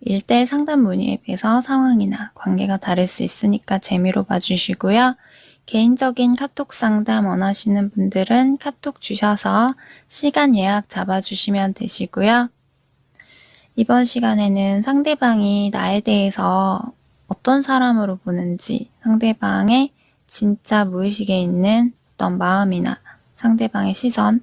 1대1 상담 문의 앱에서 상황이나 관계가 다를 수 있으니까 재미로 봐주시고요. 개인적인 카톡 상담 원하시는 분들은 카톡 주셔서 시간 예약 잡아주시면 되시고요. 이번 시간에는 상대방이 나에 대해서 어떤 사람으로 보는지, 상대방의 진짜 무의식에 있는 어떤 마음이나 상대방의 시선,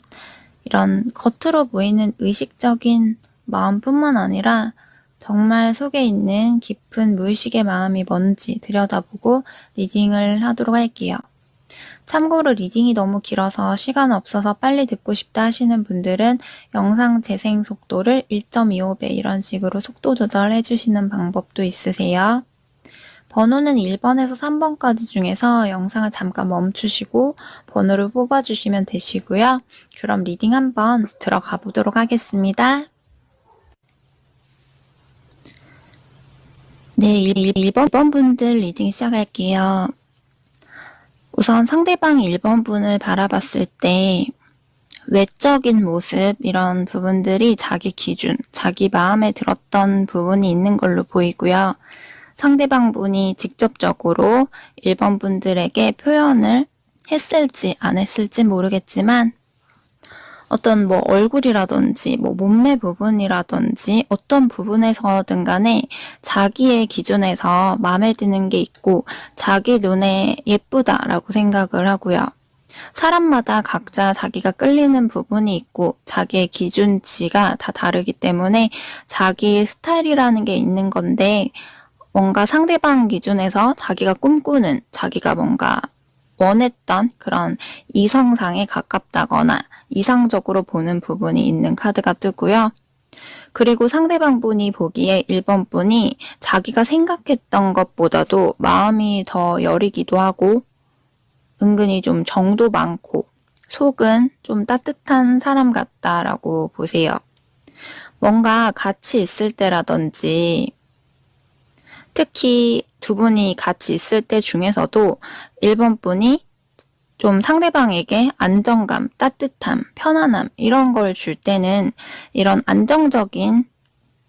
이런 겉으로 보이는 의식적인 마음뿐만 아니라 정말 속에 있는 깊은 무의식의 마음이 뭔지 들여다보고 리딩을 하도록 할게요. 참고로 리딩이 너무 길어서 시간 없어서 빨리 듣고 싶다 하시는 분들은 영상 재생 속도를 1.25배 이런 식으로 속도 조절해 주시는 방법도 있으세요. 번호는 1번에서 3번까지 중에서 영상을 잠깐 멈추시고 번호를 뽑아주시면 되시고요. 그럼 리딩 한번 들어가 보도록 하겠습니다. 네, 1번 분들 리딩 시작할게요. 우선 상대방 1번 분을 바라봤을 때 외적인 모습 이런 부분들이 자기 기준, 자기 마음에 들었던 부분이 있는 걸로 보이고요. 상대방 분이 직접적으로 1번 분들에게 표현을 했을지 안 했을지 모르겠지만 어떤 얼굴이라든지 몸매 부분이라든지 어떤 부분에서든 간에 자기의 기준에서 마음에 드는 게 있고 자기 눈에 예쁘다라고 생각을 하고요. 사람마다 각자 자기가 끌리는 부분이 있고 자기의 기준치가 다 다르기 때문에 자기 스타일이라는 게 있는 건데 뭔가 상대방 기준에서 자기가 꿈꾸는 자기가 뭔가 원했던 그런 이성상에 가깝다거나 이상적으로 보는 부분이 있는 카드가 뜨고요. 그리고 상대방 분이 보기에 1번 분이 자기가 생각했던 것보다도 마음이 더 여리기도 하고 은근히 좀 정도 많고 속은 좀 따뜻한 사람 같다라고 보세요. 뭔가 같이 있을 때라든지 특히 두 분이 같이 있을 때 중에서도 1번 분이 좀 상대방에게 안정감, 따뜻함, 편안함 이런 걸 줄 때는 이런 안정적인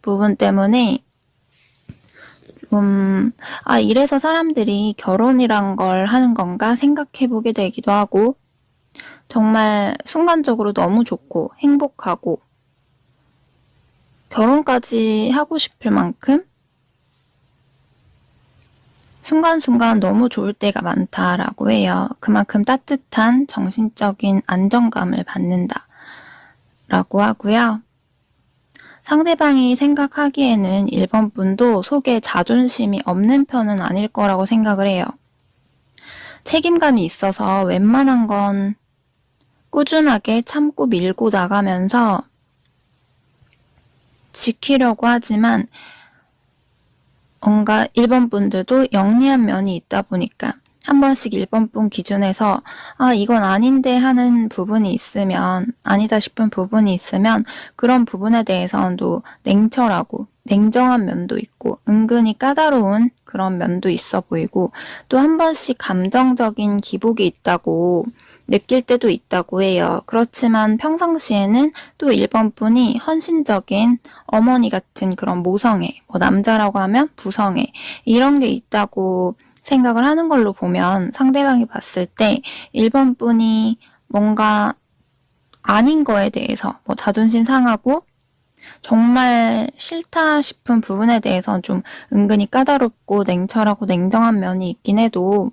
부분 때문에 이래서 사람들이 결혼이란 걸 하는 건가 생각해보게 되기도 하고 정말 순간적으로 너무 좋고 행복하고 결혼까지 하고 싶을 만큼 순간순간 너무 좋을 때가 많다라고 해요. 그만큼 따뜻한 정신적인 안정감을 받는다 라고 하고요. 상대방이 생각하기에는 1번 분도 속에 자존심이 없는 편은 아닐 거라고 생각을 해요. 책임감이 있어서 웬만한 건 꾸준하게 참고 밀고 나가면서 지키려고 하지만 뭔가 1번 분들도 영리한 면이 있다 보니까 한 번씩 1번 분 기준에서 이건 아닌데 하는 부분이 있으면 아니다 싶은 부분이 있으면 그런 부분에 대해서도 냉철하고 냉정한 면도 있고 은근히 까다로운 그런 면도 있어 보이고 또 한 번씩 감정적인 기복이 있다고 느낄 때도 있다고 해요. 그렇지만 평상시에는 또 1번 분이 헌신적인 어머니 같은 그런 모성애, 남자라고 하면 부성애 이런 게 있다고 생각을 하는 걸로 보면 상대방이 봤을 때 1번 분이 뭔가 아닌 거에 대해서 자존심 상하고 정말 싫다 싶은 부분에 대해서 좀 은근히 까다롭고 냉철하고 냉정한 면이 있긴 해도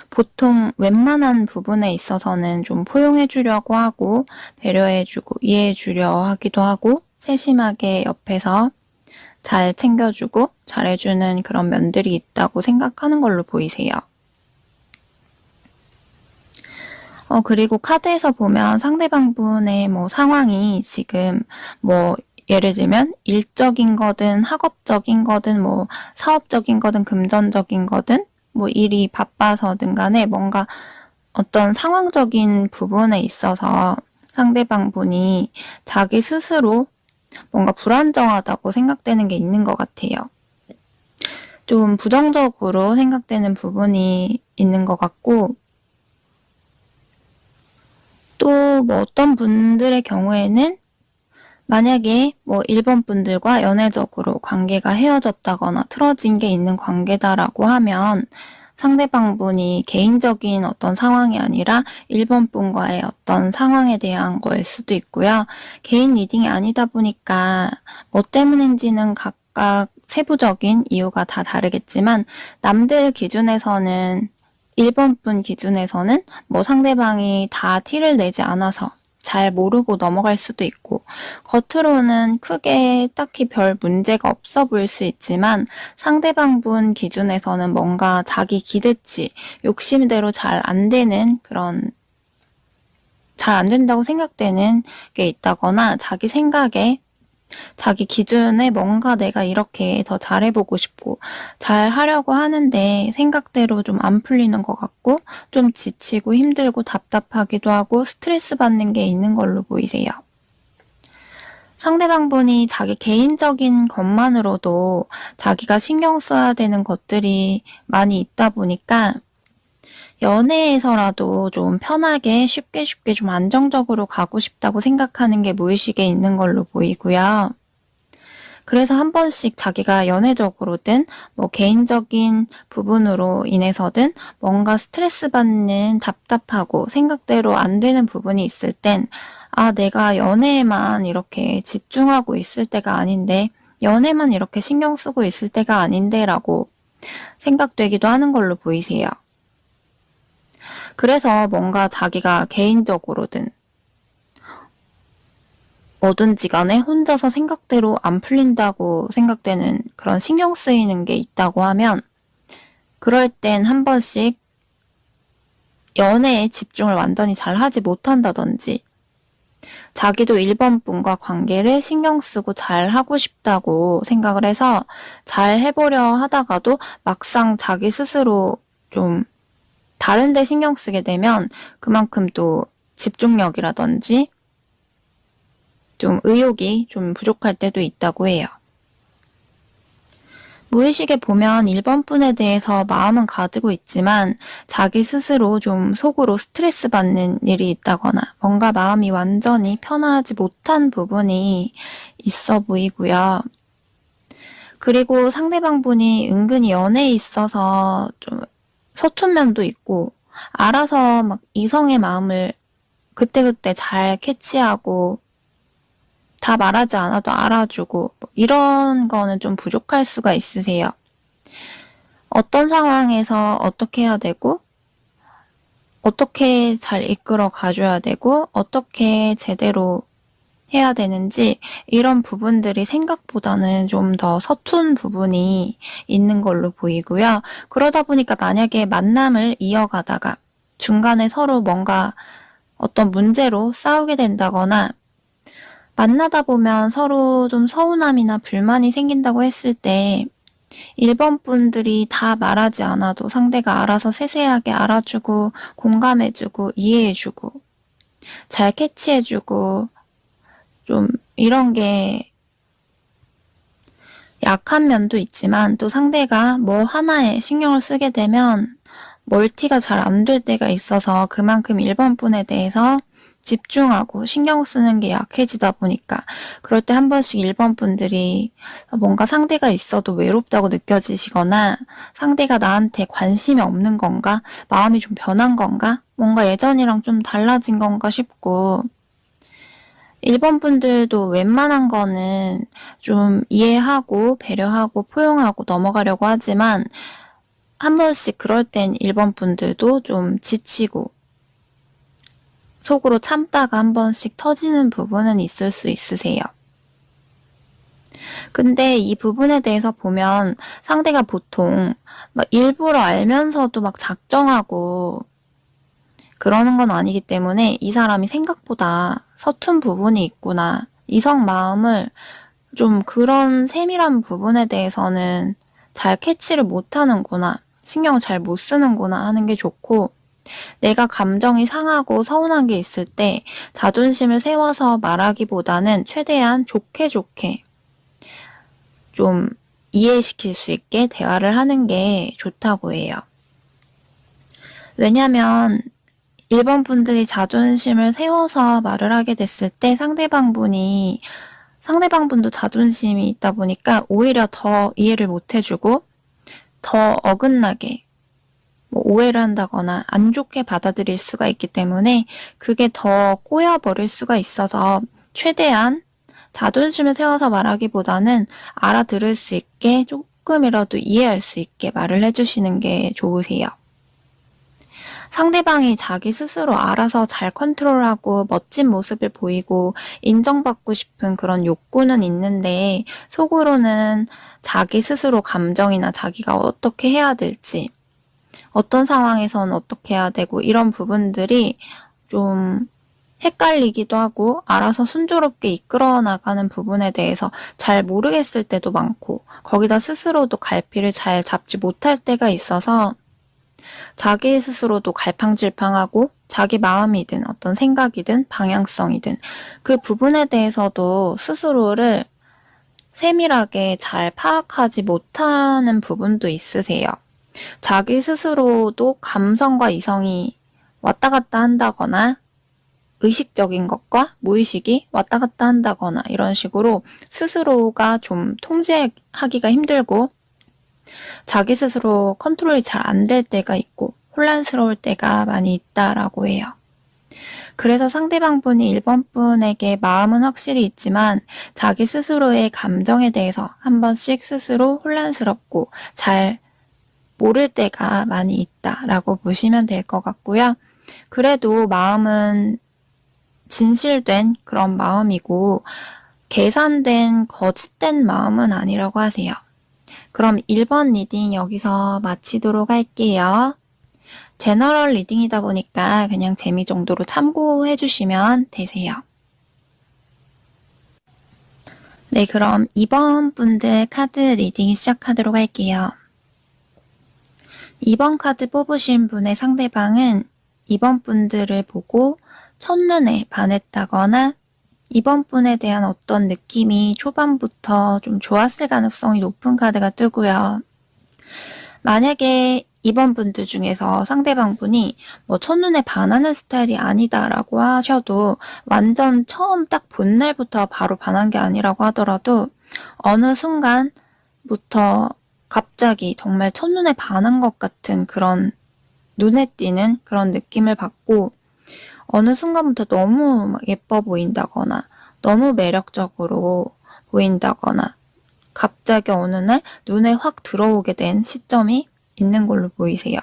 보통 웬만한 부분에 있어서는 좀 포용해주려고 하고 배려해주고 이해해주려 하기도 하고 세심하게 옆에서 잘 챙겨주고 잘해주는 그런 면들이 있다고 생각하는 걸로 보이세요. 그리고 카드에서 보면 상대방 분의 상황이 지금 예를 들면 일적인 거든 학업적인 거든 사업적인 거든 금전적인 거든 일이 바빠서든 간에 뭔가 어떤 상황적인 부분에 있어서 상대방 분이 자기 스스로 뭔가 불안정하다고 생각되는 게 있는 것 같아요. 좀 부정적으로 생각되는 부분이 있는 것 같고 또 어떤 분들의 경우에는 만약에 뭐 1번 분들과 연애적으로 관계가 헤어졌다거나 틀어진 게 있는 관계다라고 하면 상대방 분이 개인적인 어떤 상황이 아니라 1번 분과의 어떤 상황에 대한 거일 수도 있고요. 개인 리딩이 아니다 보니까 뭐 때문인지는 각각 세부적인 이유가 다 다르겠지만 남들 기준에서는 1번 분 기준에서는 뭐 상대방이 다 티를 내지 않아서 잘 모르고 넘어갈 수도 있고 겉으로는 크게 딱히 별 문제가 없어 보일 수 있지만 상대방 분 기준에서는 뭔가 자기 기대치, 욕심대로 잘 안 되는 그런 잘 안 된다고 생각되는 게 있다거나 자기 생각에 자기 기준에 뭔가 내가 이렇게 더 잘해보고 싶고 잘 하려고 하는데 생각대로 좀 안 풀리는 것 같고 좀 지치고 힘들고 답답하기도 하고 스트레스 받는 게 있는 걸로 보이세요. 상대방 분이 자기 개인적인 것만으로도 자기가 신경 써야 되는 것들이 많이 있다 보니까 연애에서라도 좀 편하게 쉽게 좀 안정적으로 가고 싶다고 생각하는 게 무의식에 있는 걸로 보이고요. 그래서 한 번씩 자기가 연애적으로든 뭐 개인적인 부분으로 인해서든 뭔가 스트레스 받는 답답하고 생각대로 안 되는 부분이 있을 땐 아, 내가 연애에만 이렇게 집중하고 있을 때가 아닌데 연애만 이렇게 신경 쓰고 있을 때가 아닌데 라고 생각되기도 하는 걸로 보이세요. 그래서 뭔가 자기가 개인적으로든 뭐든지 간에 혼자서 생각대로 안 풀린다고 생각되는 그런 신경 쓰이는 게 있다고 하면 그럴 땐 한 번씩 연애에 집중을 완전히 잘 하지 못한다든지 자기도 1번 분과 관계를 신경 쓰고 잘 하고 싶다고 생각을 해서 잘 해보려 하다가도 막상 자기 스스로 좀 다른 데 신경 쓰게 되면 그만큼 또 집중력이라든지 좀 의욕이 좀 부족할 때도 있다고 해요. 무의식에 보면 1번 분에 대해서 마음은 가지고 있지만 자기 스스로 좀 속으로 스트레스 받는 일이 있다거나 뭔가 마음이 완전히 편하지 못한 부분이 있어 보이고요. 그리고 상대방 분이 은근히 연애에 있어서 좀 서툰 면도 있고 알아서 막 이성의 마음을 그때그때 잘 캐치하고 다 말하지 않아도 알아주고 뭐 이런 거는 좀 부족할 수가 있으세요. 어떤 상황에서 어떻게 해야 되고 어떻게 잘 이끌어 가줘야 되고 어떻게 제대로 해야 되는지 이런 부분들이 생각보다는 좀 더 서툰 부분이 있는 걸로 보이고요. 그러다 보니까 만약에 만남을 이어가다가 중간에 서로 뭔가 어떤 문제로 싸우게 된다거나 만나다 보면 서로 좀 서운함이나 불만이 생긴다고 했을 때 1번 분들이 다 말하지 않아도 상대가 알아서 세세하게 알아주고 공감해주고 이해해주고 잘 캐치해주고 좀 이런 게 약한 면도 있지만 또 상대가 뭐 하나에 신경을 쓰게 되면 멀티가 잘 안 될 때가 있어서 그만큼 1번 분에 대해서 집중하고 신경 쓰는 게 약해지다 보니까 그럴 때 한 번씩 1번 분들이 뭔가 상대가 있어도 외롭다고 느껴지시거나 상대가 나한테 관심이 없는 건가? 마음이 좀 변한 건가? 뭔가 예전이랑 좀 달라진 건가 싶고 1번 분들도 웬만한 거는 좀 이해하고 배려하고 포용하고 넘어가려고 하지만 한 번씩 그럴 땐 1번 분들도 좀 지치고 속으로 참다가 한 번씩 터지는 부분은 있을 수 있으세요. 근데 이 부분에 대해서 보면 상대가 보통 막 일부러 알면서도 막 작정하고 그러는 건 아니기 때문에 이 사람이 생각보다 서툰 부분이 있구나. 이성 마음을 좀 그런 세밀한 부분에 대해서는 잘 캐치를 못하는구나. 신경 잘 못 쓰는구나 하는 게 좋고 내가 감정이 상하고 서운한 게 있을 때 자존심을 세워서 말하기보다는 최대한 좋게 좀 이해시킬 수 있게 대화를 하는 게 좋다고 해요. 왜냐면 1번 분들이 자존심을 세워서 말을 하게 됐을 때 상대방 분이 상대방분도 자존심이 있다 보니까 오히려 더 이해를 못 해주고 더 어긋나게 오해를 한다거나 안 좋게 받아들일 수가 있기 때문에 그게 더 꼬여버릴 수가 있어서 최대한 자존심을 세워서 말하기보다는 알아들을 수 있게 조금이라도 이해할 수 있게 말을 해주시는 게 좋으세요. 상대방이 자기 스스로 알아서 잘 컨트롤하고 멋진 모습을 보이고 인정받고 싶은 그런 욕구는 있는데 속으로는 자기 스스로 감정이나 자기가 어떻게 해야 될지 어떤 상황에서는 어떻게 해야 되고 이런 부분들이 좀 헷갈리기도 하고 알아서 순조롭게 이끌어 나가는 부분에 대해서 잘 모르겠을 때도 많고 거기다 스스로도 갈피를 잘 잡지 못할 때가 있어서 자기 스스로도 갈팡질팡하고 자기 마음이든 어떤 생각이든 방향성이든 그 부분에 대해서도 스스로를 세밀하게 잘 파악하지 못하는 부분도 있으세요. 자기 스스로도 감성과 이성이 왔다 갔다 한다거나 의식적인 것과 무의식이 왔다 갔다 한다거나 이런 식으로 스스로가 좀 통제하기가 힘들고 자기 스스로 컨트롤이 잘 안 될 때가 있고 혼란스러울 때가 많이 있다라고 해요. 그래서 상대방분이 1번 분에게 마음은 확실히 있지만 자기 스스로의 감정에 대해서 한 번씩 스스로 혼란스럽고 잘 모를 때가 많이 있다라고 보시면 될 것 같고요. 그래도 마음은 진실된 그런 마음이고 계산된 거짓된 마음은 아니라고 하세요. 그럼 1번 리딩 여기서 마치도록 할게요. 제너럴 리딩이다 보니까 그냥 재미 정도로 참고해 주시면 되세요. 네, 그럼 2번 분들 카드 리딩 시작하도록 할게요. 2번 카드 뽑으신 분의 상대방은 2번 분들을 보고 첫눈에 반했다거나 이번 분에 대한 어떤 느낌이 초반부터 좀 좋았을 가능성이 높은 카드가 뜨고요. 만약에 이번 분들 중에서 상대방 분이 첫눈에 반하는 스타일이 아니다라고 하셔도 완전 처음 딱 본 날부터 바로 반한 게 아니라고 하더라도 어느 순간부터 갑자기 정말 첫눈에 반한 것 같은 그런 눈에 띄는 그런 느낌을 받고 어느 순간부터 너무 막 예뻐 보인다거나 너무 매력적으로 보인다거나 갑자기 어느 날 눈에 확 들어오게 된 시점이 있는 걸로 보이세요.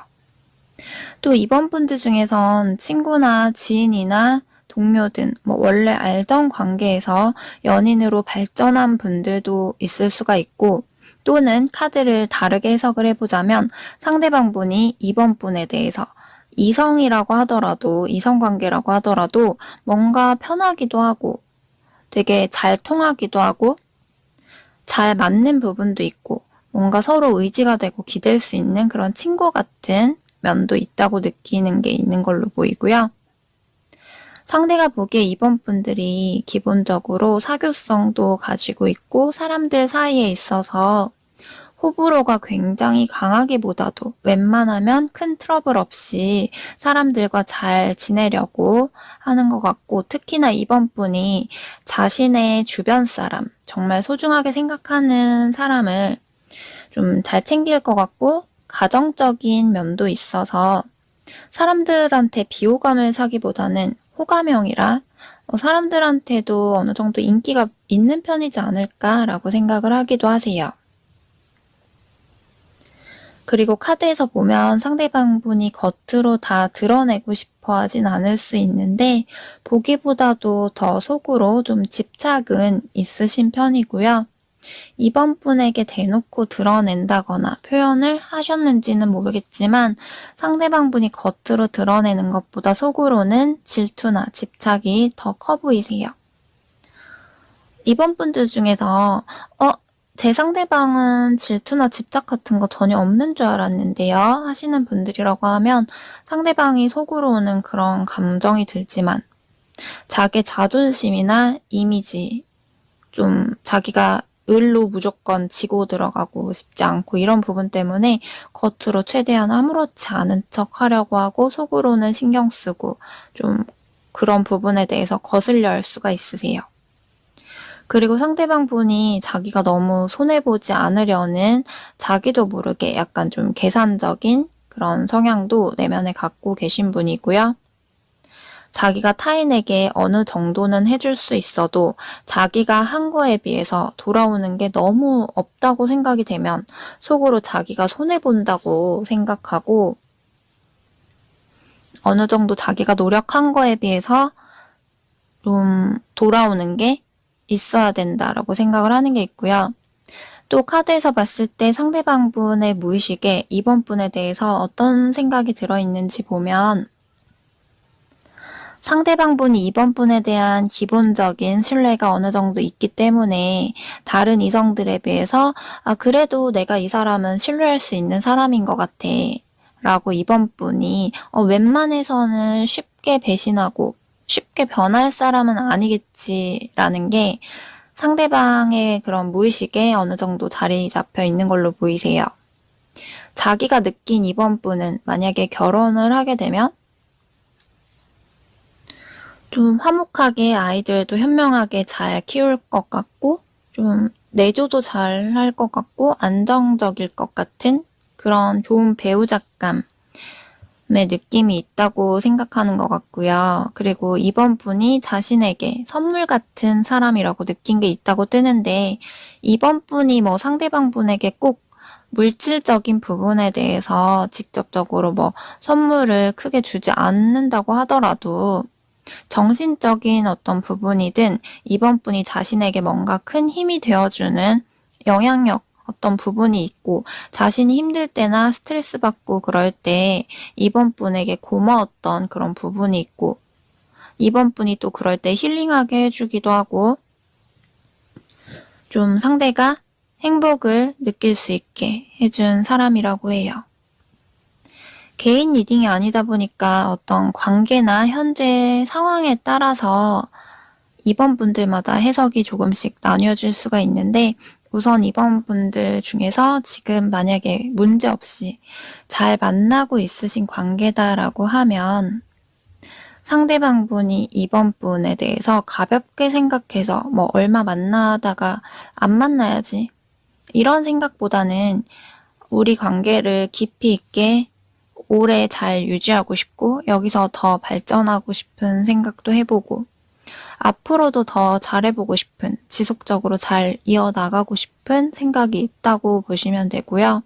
또 이번 분들 중에선 친구나 지인이나 동료든 원래 알던 관계에서 연인으로 발전한 분들도 있을 수가 있고 또는 카드를 다르게 해석을 해보자면 상대방 분이 이번 분에 대해서 이성이라고 하더라도 이성관계라고 하더라도 뭔가 편하기도 하고 되게 잘 통하기도 하고 잘 맞는 부분도 있고 뭔가 서로 의지가 되고 기댈 수 있는 그런 친구 같은 면도 있다고 느끼는 게 있는 걸로 보이고요. 상대가 보기에 이번 분들이 기본적으로 사교성도 가지고 있고 사람들 사이에 있어서 호불호가 굉장히 강하기보다도 웬만하면 큰 트러블 없이 사람들과 잘 지내려고 하는 것 같고 특히나 이번 분이 자신의 주변 사람, 정말 소중하게 생각하는 사람을 좀 잘 챙길 것 같고 가정적인 면도 있어서 사람들한테 비호감을 사기보다는 호감형이라 사람들한테도 어느 정도 인기가 있는 편이지 않을까라고 생각을 하기도 하세요. 그리고 카드에서 보면 상대방 분이 겉으로 다 드러내고 싶어 하진 않을 수 있는데 보기보다도 더 속으로 좀 집착은 있으신 편이고요. 이번 분에게 대놓고 드러낸다거나 표현을 하셨는지는 모르겠지만 상대방 분이 겉으로 드러내는 것보다 속으로는 질투나 집착이 더 커 보이세요. 이번 분들 중에서 제 상대방은 질투나 집착 같은 거 전혀 없는 줄 알았는데요 하시는 분들이라고 하면 상대방이 속으로는 그런 감정이 들지만 자기 자존심이나 이미지 좀 자기가 을로 무조건 지고 들어가고 싶지 않고 이런 부분 때문에 겉으로 최대한 아무렇지 않은 척 하려고 하고 속으로는 신경 쓰고 좀 그런 부분에 대해서 거슬려 할 수가 있으세요. 그리고 상대방 분이 자기가 너무 손해보지 않으려는 자기도 모르게 약간 좀 계산적인 그런 성향도 내면에 갖고 계신 분이고요. 자기가 타인에게 어느 정도는 해줄 수 있어도 자기가 한 거에 비해서 돌아오는 게 너무 없다고 생각이 되면 속으로 자기가 손해본다고 생각하고 어느 정도 자기가 노력한 거에 비해서 좀 돌아오는 게 있어야 된다라고 생각을 하는 게 있고요. 또 카드에서 봤을 때 상대방 분의 무의식에 이번 분에 대해서 어떤 생각이 들어있는지 보면 상대방 분이 이번 분에 대한 기본적인 신뢰가 어느 정도 있기 때문에 다른 이성들에 비해서 그래도 내가 이 사람은 신뢰할 수 있는 사람인 것 같아 라고 이번 분이 웬만해서는 쉽게 배신하고 쉽게 변할 사람은 아니겠지라는 게 상대방의 그런 무의식에 어느 정도 자리 잡혀 있는 걸로 보이세요. 자기가 느낀 이번 분은 만약에 결혼을 하게 되면 좀 화목하게 아이들도 현명하게 잘 키울 것 같고 좀 내조도 잘 할 것 같고 안정적일 것 같은 그런 좋은 배우자감의 느낌이 있다고 생각하는 것 같고요. 그리고 이번 분이 자신에게 선물 같은 사람이라고 느낀 게 있다고 뜨는데 이번 분이 뭐 상대방 분에게 꼭 물질적인 부분에 대해서 직접적으로 뭐 선물을 크게 주지 않는다고 하더라도 정신적인 어떤 부분이든 이번 분이 자신에게 뭔가 큰 힘이 되어주는 영향력 어떤 부분이 있고 자신이 힘들 때나 스트레스 받고 그럴 때 이번 분에게 고마웠던 그런 부분이 있고 이번 분이 또 그럴 때 힐링하게 해주기도 하고 좀 상대가 행복을 느낄 수 있게 해준 사람이라고 해요. 개인 리딩이 아니다 보니까 어떤 관계나 현재 상황에 따라서 이번 분들마다 해석이 조금씩 나뉘어질 수가 있는데 우선 이번 분들 중에서 지금 만약에 문제없이 잘 만나고 있으신 관계다라고 하면 상대방 분이 이번 분에 대해서 가볍게 생각해서 뭐 얼마 만나다가 안 만나야지 이런 생각보다는 우리 관계를 깊이 있게 오래 잘 유지하고 싶고 여기서 더 발전하고 싶은 생각도 해보고 앞으로도 더 잘해보고 싶은 지속적으로 잘 이어나가고 싶은 생각이 있다고 보시면 되고요.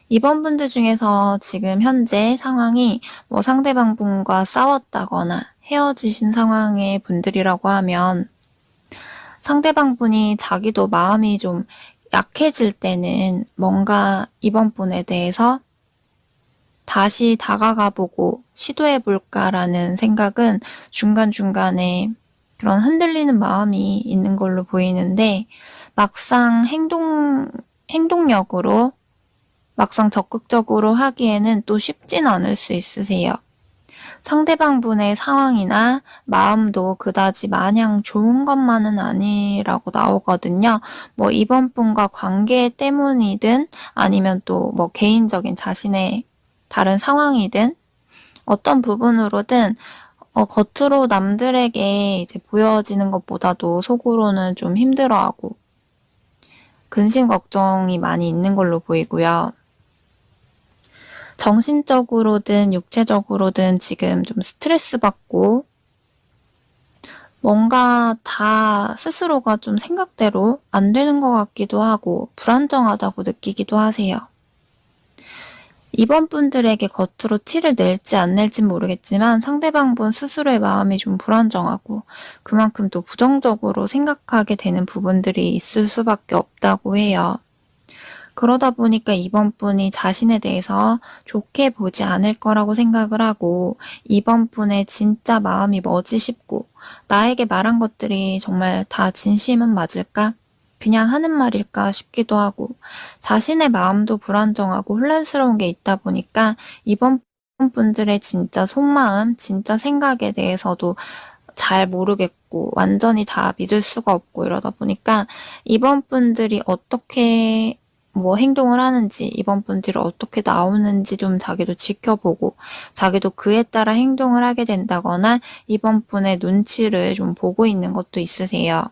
이번 분들 중에서 지금 현재 상황이 뭐 상대방 분과 싸웠다거나 헤어지신 상황의 분들이라고 하면 상대방 분이 자기도 마음이 좀 약해질 때는 뭔가 이번 분에 대해서 다시 다가가보고 시도해볼까라는 생각은 중간중간에 그런 흔들리는 마음이 있는 걸로 보이는데 막상 행동력으로 막상 적극적으로 하기에는 또 쉽진 않을 수 있으세요. 상대방 분의 상황이나 마음도 그다지 마냥 좋은 것만은 아니라고 나오거든요. 뭐 이번 분과 관계 때문이든 아니면 또 뭐 개인적인 자신의 다른 상황이든 어떤 부분으로든 겉으로 남들에게 이제 보여지는 것보다도 속으로는 좀 힘들어하고 근심 걱정이 많이 있는 걸로 보이고요. 정신적으로든 육체적으로든 지금 좀 스트레스 받고 뭔가 다 스스로가 좀 생각대로 안 되는 것 같기도 하고 불안정하다고 느끼기도 하세요. 이번 분들에게 겉으로 티를 낼지 안 낼진 모르겠지만 상대방 분 스스로의 마음이 좀 불안정하고 그만큼 또 부정적으로 생각하게 되는 부분들이 있을 수밖에 없다고 해요. 그러다 보니까 이번 분이 자신에 대해서 좋게 보지 않을 거라고 생각을 하고 이번 분의 진짜 마음이 뭐지 싶고 나에게 말한 것들이 정말 다 진심은 맞을까? 그냥 하는 말일까 싶기도 하고 자신의 마음도 불안정하고 혼란스러운 게 있다 보니까 이번 분들의 진짜 속마음, 진짜 생각에 대해서도 잘 모르겠고 완전히 다 믿을 수가 없고 이러다 보니까 이번 분들이 어떻게 뭐 행동을 하는지 이번 분들이 어떻게 나오는지 좀 자기도 지켜보고 자기도 그에 따라 행동을 하게 된다거나 이번 분의 눈치를 좀 보고 있는 것도 있으세요.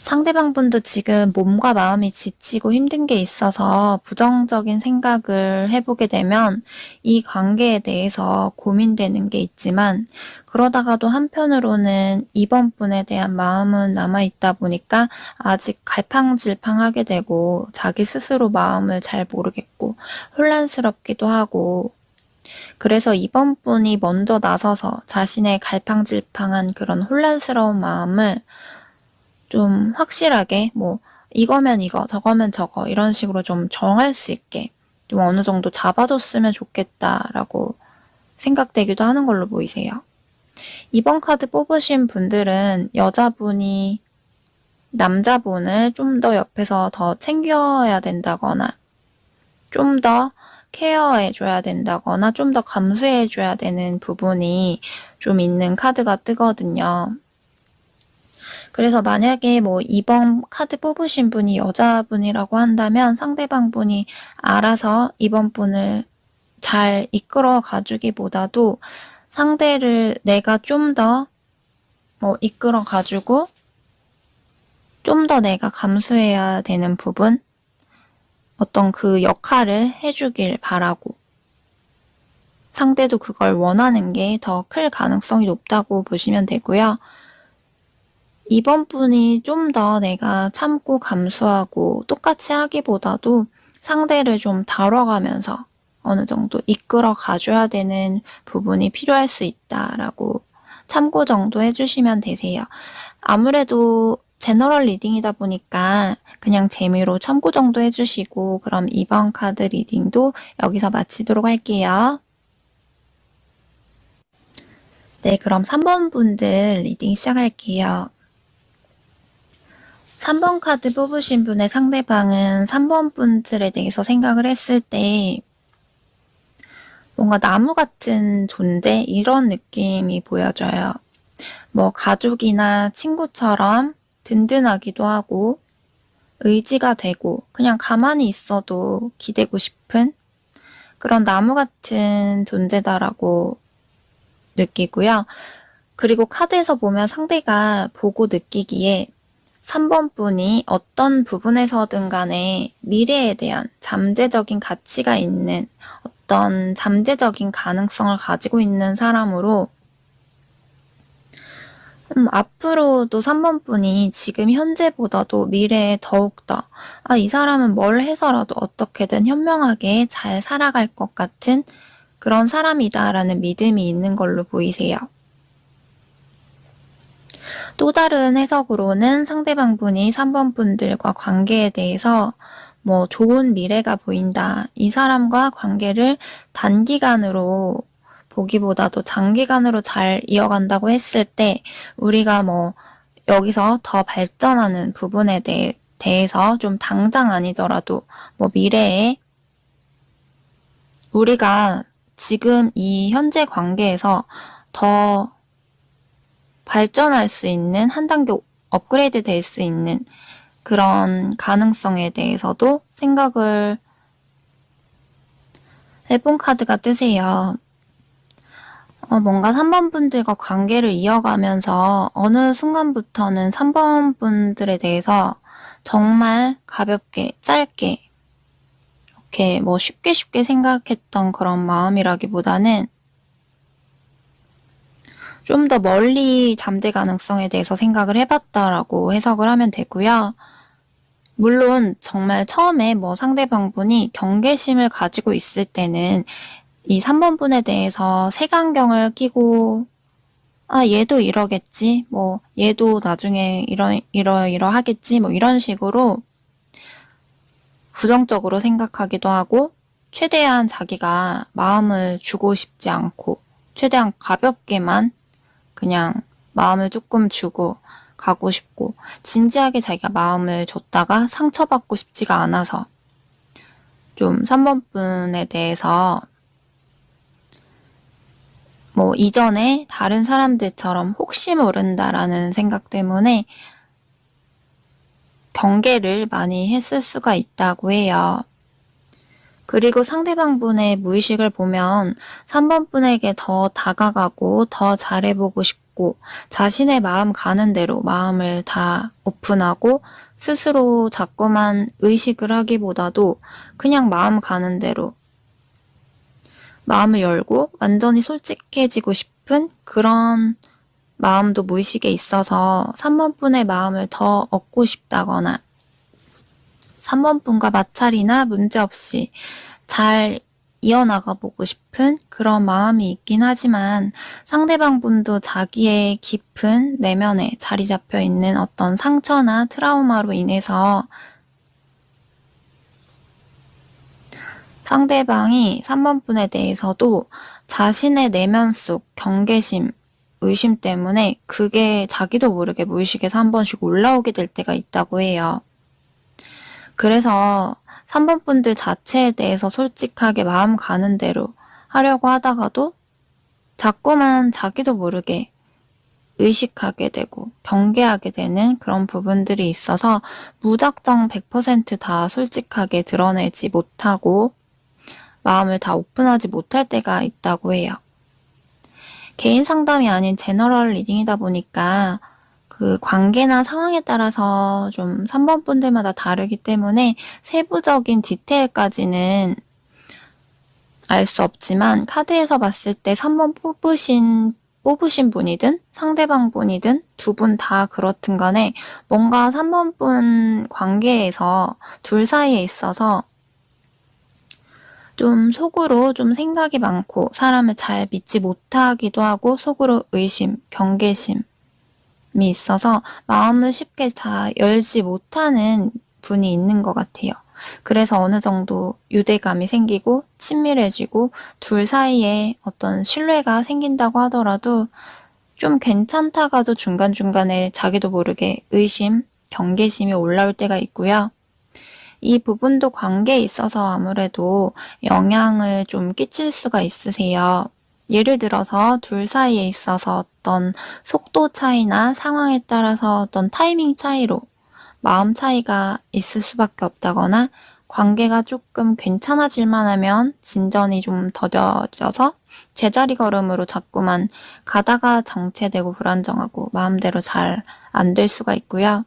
상대방 분도 지금 몸과 마음이 지치고 힘든 게 있어서 부정적인 생각을 해보게 되면 이 관계에 대해서 고민되는 게 있지만, 그러다가도 한편으로는 이번 분에 대한 마음은 남아있다 보니까 아직 갈팡질팡하게 되고 자기 스스로 마음을 잘 모르겠고 혼란스럽기도 하고, 그래서 이번 분이 먼저 나서서 자신의 갈팡질팡한 그런 혼란스러운 마음을 좀 확실하게 뭐 이거면 이거, 저거면 저거 이런 식으로 좀 정할 수 있게 좀 어느 정도 잡아줬으면 좋겠다라고 생각되기도 하는 걸로 보이세요. 이번 카드 뽑으신 분들은 여자분이 남자분을 좀 더 옆에서 더 챙겨야 된다거나 좀 더 케어해줘야 된다거나 좀 더 감수해줘야 되는 부분이 좀 있는 카드가 뜨거든요. 그래서 만약에 뭐 이번 카드 뽑으신 분이 여자분이라고 한다면 상대방 분이 알아서 이번 분을 잘 이끌어 가주기보다도 상대를 내가 좀 더 뭐 이끌어 가주고 좀 더 내가 감수해야 되는 부분, 어떤 그 역할을 해주길 바라고, 상대도 그걸 원하는 게 더 클 가능성이 높다고 보시면 되고요. 이번 분이 좀 더 내가 참고 감수하고 똑같이 하기보다도 상대를 좀 다뤄가면서 어느 정도 이끌어 가줘야 되는 부분이 필요할 수 있다라고 참고 정도 해주시면 되세요. 아무래도 제너럴 리딩이다 보니까 그냥 재미로 참고 정도 해주시고, 그럼 이번 카드 리딩도 여기서 마치도록 할게요. 네, 그럼 3번 분들 리딩 시작할게요. 3번 카드 뽑으신 분의 상대방은 3번 분들에 대해서 생각을 했을 때 뭔가 나무 같은 존재, 이런 느낌이 보여져요. 뭐 가족이나 친구처럼 든든하기도 하고 의지가 되고 그냥 가만히 있어도 기대고 싶은 그런 나무 같은 존재다라고 느끼고요. 그리고 카드에서 보면 상대가 보고 느끼기에 3번 분이 어떤 부분에서든 간에 미래에 대한 잠재적인 가치가 있는 어떤 잠재적인 가능성을 가지고 있는 사람으로, 앞으로도 3번 분이 지금 현재보다도 미래에 더욱더 이 사람은 뭘 해서라도 어떻게든 현명하게 잘 살아갈 것 같은 그런 사람이다라는 믿음이 있는 걸로 보이세요. 또 다른 해석으로는 상대방 분이 3번 분들과 관계에 대해서 뭐 좋은 미래가 보인다, 이 사람과 관계를 단기간으로 보기보다도 장기간으로 잘 이어간다고 했을 때 우리가 뭐 여기서 더 발전하는 부분에 대해서 좀 당장 아니더라도 뭐 미래에 우리가 지금 이 현재 관계에서 더 발전할 수 있는, 한 단계 업그레이드 될 수 있는 그런 가능성에 대해서도 생각을 해본 카드가 뜨세요. 뭔가 3번 분들과 관계를 이어가면서 어느 순간부터는 3번 분들에 대해서 정말 가볍게, 짧게, 이렇게 뭐 쉽게 생각했던 그런 마음이라기보다는 좀 더 멀리 잠재 가능성에 대해서 생각을 해봤다라고 해석을 하면 되고요. 물론 정말 처음에 뭐 상대방 분이 경계심을 가지고 있을 때는 이 3번 분에 대해서 색안경을 끼고 얘도 이러겠지, 뭐 얘도 나중에 이러하겠지, 뭐 이런 식으로 부정적으로 생각하기도 하고, 최대한 자기가 마음을 주고 싶지 않고 최대한 가볍게만 그냥 마음을 조금 주고 가고 싶고, 진지하게 자기가 마음을 줬다가 상처받고 싶지가 않아서 좀 3번 분에 대해서 뭐 이전에 다른 사람들처럼 혹시 모른다라는 생각 때문에 경계를 많이 했을 수가 있다고 해요. 그리고 상대방 분의 무의식을 보면 3번 분에게 더 다가가고 더 잘해보고 싶고 자신의 마음 가는 대로 마음을 다 오픈하고 스스로 자꾸만 의식을 하기보다도 그냥 마음 가는 대로 마음을 열고 완전히 솔직해지고 싶은 그런 마음도 무의식에 있어서 3번 분의 마음을 더 얻고 싶다거나 3번 분과 마찰이나 문제없이 잘 이어나가 보고 싶은 그런 마음이 있긴 하지만 상대방 분도 자기의 깊은 내면에 자리 잡혀 있는 어떤 상처나 트라우마로 인해서 상대방이 3번 분에 대해서도 자신의 내면 속 경계심, 의심 때문에 그게 자기도 모르게 무의식에서 한 번씩 올라오게 될 때가 있다고 해요. 그래서 3번 분들 자체에 대해서 솔직하게 마음 가는 대로 하려고 하다가도 자꾸만 자기도 모르게 의식하게 되고 경계하게 되는 그런 부분들이 있어서 무작정 100%다 솔직하게 드러내지 못하고 마음을 다 오픈하지 못할 때가 있다고 해요. 개인 상담이 아닌 제너럴 리딩이다 보니까 그 관계나 상황에 따라서 좀 3번 분들마다 다르기 때문에 세부적인 디테일까지는 알 수 없지만 카드에서 봤을 때 3번 뽑으신 분이든 상대방 분이든 두 분 다 그렇든 간에 뭔가 3번 분 관계에서 둘 사이에 있어서 좀 속으로 좀 생각이 많고 사람을 잘 믿지 못하기도 하고 속으로 의심, 경계심이 있어서 마음을 쉽게 다 열지 못하는 분이 있는 것 같아요. 그래서 어느 정도 유대감이 생기고 친밀해지고 둘 사이에 어떤 신뢰가 생긴다고 하더라도 좀 괜찮다가도 중간중간에 자기도 모르게 의심, 경계심이 올라올 때가 있고요. 이 부분도 관계에 있어서 아무래도 영향을 좀 끼칠 수가 있으세요. 예를 들어서 둘 사이에 있어서 어떤 속도 차이나 상황에 따라서 어떤 타이밍 차이로 마음 차이가 있을 수밖에 없다거나 관계가 조금 괜찮아질만 하면 진전이 좀 더뎌져서 제자리 걸음으로 자꾸만 가다가 정체되고 불안정하고 마음대로 잘 안 될 수가 있고요.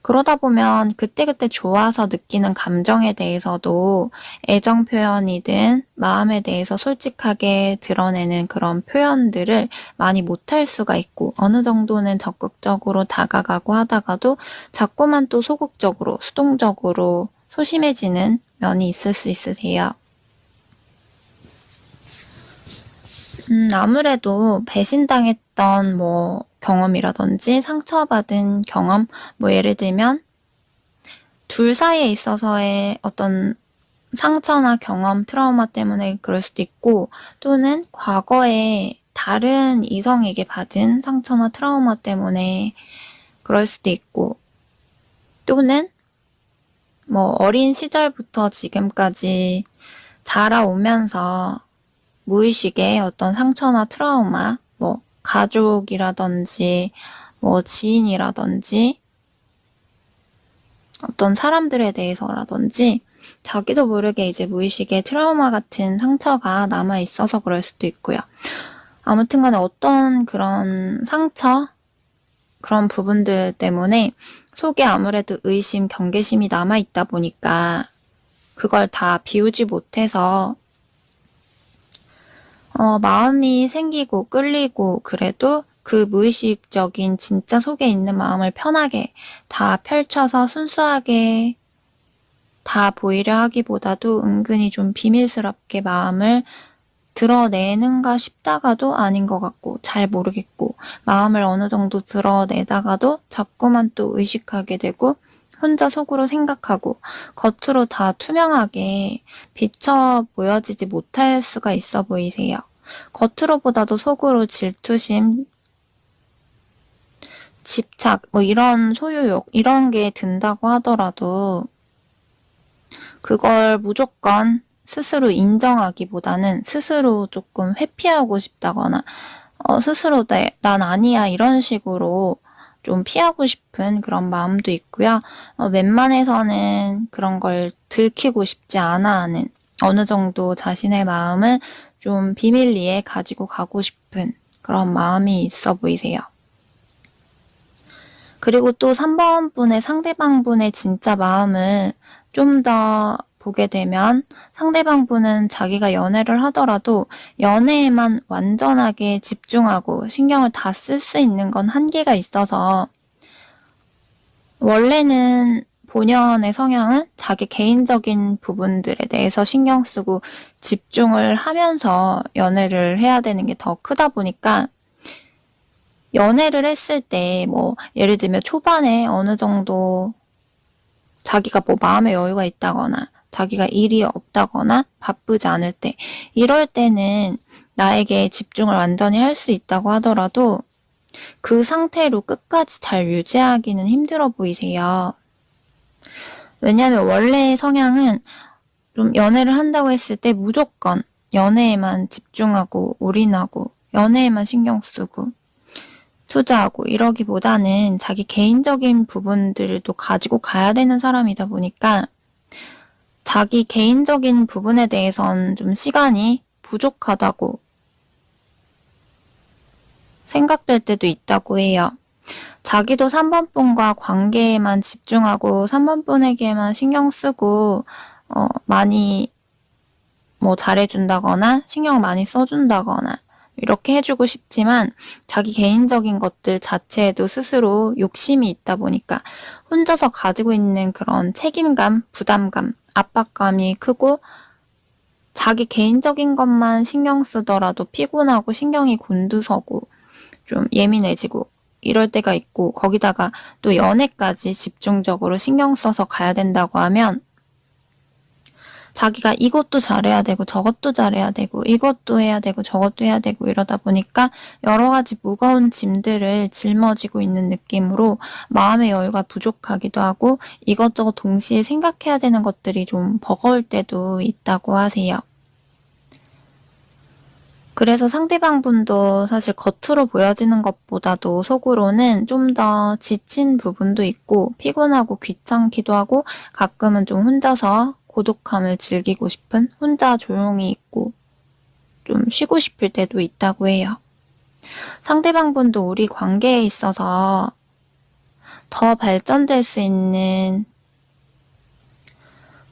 그러다 보면 그때그때 좋아서 느끼는 감정에 대해서도 애정 표현이든 마음에 대해서 솔직하게 드러내는 그런 표현들을 많이 못할 수가 있고 어느 정도는 적극적으로 다가가고 하다가도 자꾸만 또 소극적으로 수동적으로 소심해지는 면이 있을 수 있으세요. 아무래도 배신당했던 경험이라든지 상처받은 경험, 예를 들면 둘 사이에 있어서의 어떤 상처나 경험, 트라우마 때문에 그럴 수도 있고 또는 과거에 다른 이성에게 받은 상처나 트라우마 때문에 그럴 수도 있고 또는 어린 시절부터 지금까지 자라오면서 무의식에 어떤 상처나 트라우마, 가족이라든지 지인이라든지 어떤 사람들에 대해서라든지 자기도 모르게 이제 무의식에 트라우마 같은 상처가 남아있어서 그럴 수도 있고요. 아무튼 간에 어떤 그런 상처, 그런 부분들 때문에 속에 아무래도 의심, 경계심이 남아있다 보니까 그걸 다 비우지 못해서 마음이 생기고 끌리고 그래도 그 무의식적인 진짜 속에 있는 마음을 편하게 다 펼쳐서 순수하게 다 보이려 하기보다도 은근히 좀 비밀스럽게 마음을 드러내는가 싶다가도 아닌 것 같고 잘 모르겠고 마음을 어느 정도 드러내다가도 자꾸만 또 의식하게 되고 혼자 속으로 생각하고 겉으로 다 투명하게 비쳐 보여지지 못할 수가 있어 보이세요. 겉으로 보다도 속으로 질투심, 집착, 이런 소유욕 이런 게 든다고 하더라도 그걸 무조건 스스로 인정하기보다는 스스로 조금 회피하고 싶다거나 스스로 난 아니야 이런 식으로 좀 피하고 싶은 그런 마음도 있고요. 웬만해서는 그런 걸 들키고 싶지 않아 하는 어느 정도 자신의 마음을 좀 비밀리에 가지고 가고 싶은 그런 마음이 있어 보이세요. 그리고 또 3번 분의 상대방 분의 진짜 마음을 좀 더 보게 되면 상대방 분은 자기가 연애를 하더라도 연애에만 완전하게 집중하고 신경을 다 쓸 수 있는 건 한계가 있어서 원래는 본연의 성향은 자기 개인적인 부분들에 대해서 신경 쓰고 집중을 하면서 연애를 해야 되는 게 더 크다 보니까 연애를 했을 때 뭐 예를 들면 초반에 어느 정도 자기가 뭐 마음의 여유가 있다거나 자기가 일이 없다거나 바쁘지 않을 때 이럴 때는 나에게 집중을 완전히 할 수 있다고 하더라도 그 상태로 끝까지 잘 유지하기는 힘들어 보이세요. 왜냐하면 원래의 성향은 좀 연애를 한다고 했을 때 무조건 연애에만 집중하고 올인하고 연애에만 신경 쓰고 투자하고 이러기보다는 자기 개인적인 부분들도 가지고 가야 되는 사람이다 보니까 자기 개인적인 부분에 대해선 좀 시간이 부족하다고 생각될 때도 있다고 해요. 자기도 3번 분과 관계에만 집중하고 3번 분에게만 신경 쓰고 많이 뭐 잘해준다거나 신경 많이 써준다거나 이렇게 해주고 싶지만 자기 개인적인 것들 자체에도 스스로 욕심이 있다 보니까 혼자서 가지고 있는 그런 책임감, 부담감, 압박감이 크고 자기 개인적인 것만 신경 쓰더라도 피곤하고 신경이 곤두서고 좀 예민해지고 이럴 때가 있고 거기다가 또 연애까지 집중적으로 신경 써서 가야 된다고 하면 자기가 이것도 잘해야 되고 저것도 잘해야 되고 이것도 해야 되고 저것도 해야 되고 이러다 보니까 여러 가지 무거운 짐들을 짊어지고 있는 느낌으로 마음의 여유가 부족하기도 하고 이것저것 동시에 생각해야 되는 것들이 좀 버거울 때도 있다고 하세요. 그래서 상대방 분도 사실 겉으로 보여지는 것보다도 속으로는 좀 더 지친 부분도 있고 피곤하고 귀찮기도 하고 가끔은 좀 혼자서 고독함을 즐기고 싶은 혼자 조용히 있고 좀 쉬고 싶을 때도 있다고 해요. 상대방 분도 우리 관계에 있어서 더 발전될 수 있는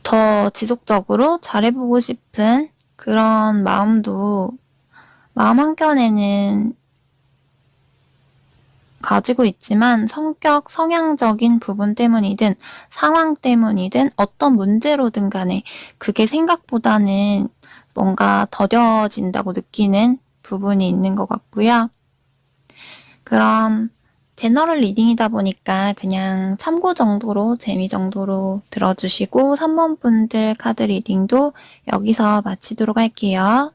더 지속적으로 잘해보고 싶은 그런 마음도 마음 한켠에는 가지고 있지만 성격, 성향적인 부분 때문이든 상황 때문이든 어떤 문제로든 간에 그게 생각보다는 뭔가 더뎌진다고 느끼는 부분이 있는 것 같고요. 그럼 제너럴 리딩이다 보니까 그냥 참고 정도로 재미 정도로 들어주시고 3번 분들 카드 리딩도 여기서 마치도록 할게요.